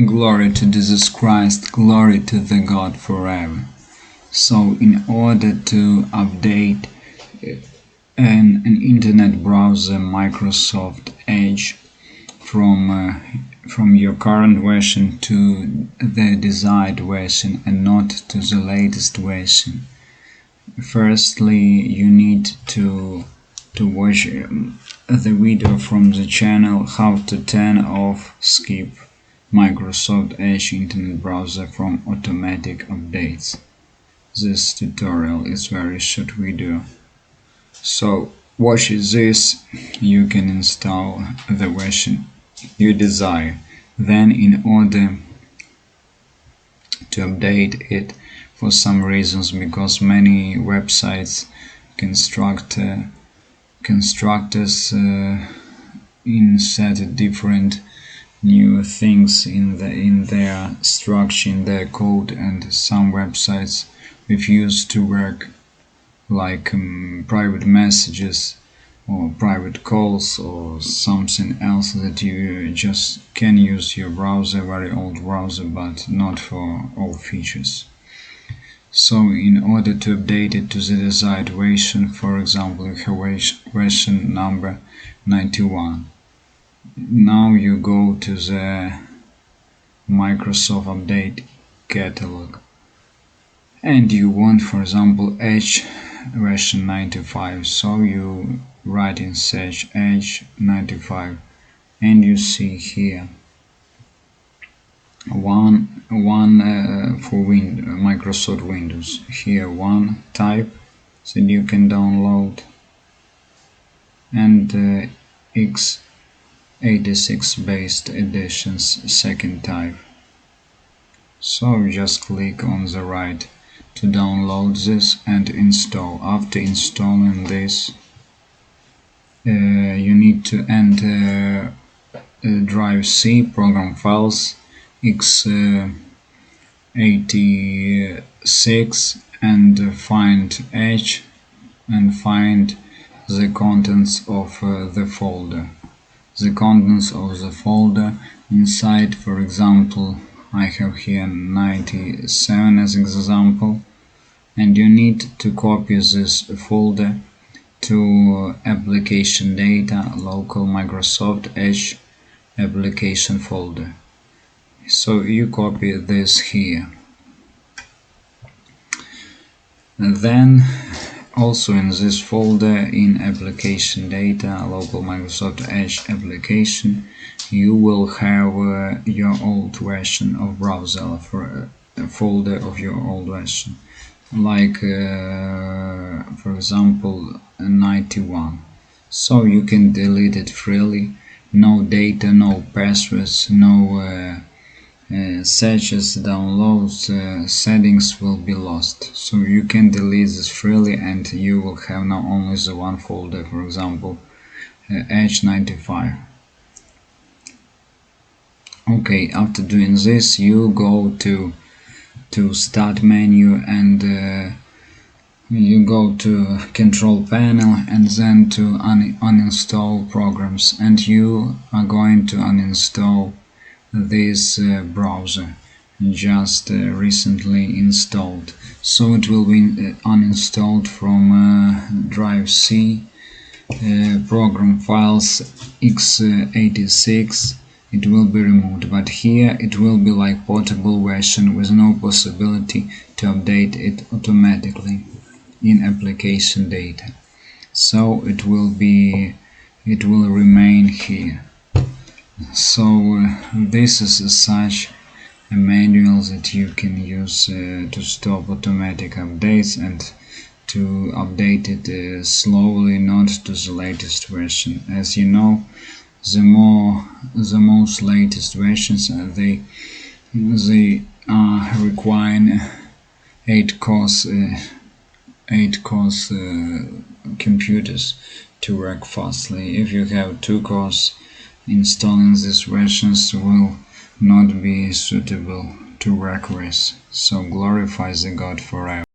Glory to Jesus Christ, glory to the God forever. So in order to update an internet browser Microsoft Edge from your current version to the desired version and not to the latest version, firstly you need to watch the video from the channel how to turn off skip Microsoft Edge internet browser from automatic updates. This tutorial is very short video. So watch this, you can install the version you desire. Then in order to update it, for some reasons, because many websites constructors insert different new things in their structure, in their code, and some websites refuse to work, like private messages or private calls or something else that you just can use your browser, very old browser, but not for all features. So in order to update it to the desired version, for example, you have version number 91. Now you go to the Microsoft Update catalog and you want, for example, Edge version 95. So you write in search Edge 95 and you see here one for Microsoft Windows. Here one type that you can download, and x86 based editions second type. So just click on the right to download this and install. After installing this, you need to enter drive C program files x86 and find Edge and find the contents of the folder. The contents of the folder inside, for example, I have here 97 as example, and you need to copy this folder to application data local Microsoft Edge application folder. So you copy this here. And then also in this folder, in application data local Microsoft Edge application, you will have your old version of browser, for a folder of your old version, like for example 91. So you can delete it freely, no data, no passwords, no searches, downloads, settings will be lost. So you can delete this freely and you will have now only the one folder, for example Edge 95. Okay, after doing this you go to start menu and you go to control panel and then to uninstall programs, and you are going to uninstall this browser just recently installed. So it will be uninstalled from drive C program files x86. It will be removed, but here it will be like portable version with no possibility to update it automatically in application data. So it will remain here. So this is such a manual that you can use to stop automatic updates and to update it slowly, not to the latest version. As you know, the most latest versions they are requiring 8 cores computers to work fastly. If you have 2 cores, installing these versions will not be suitable to work with. So glorify the God forever.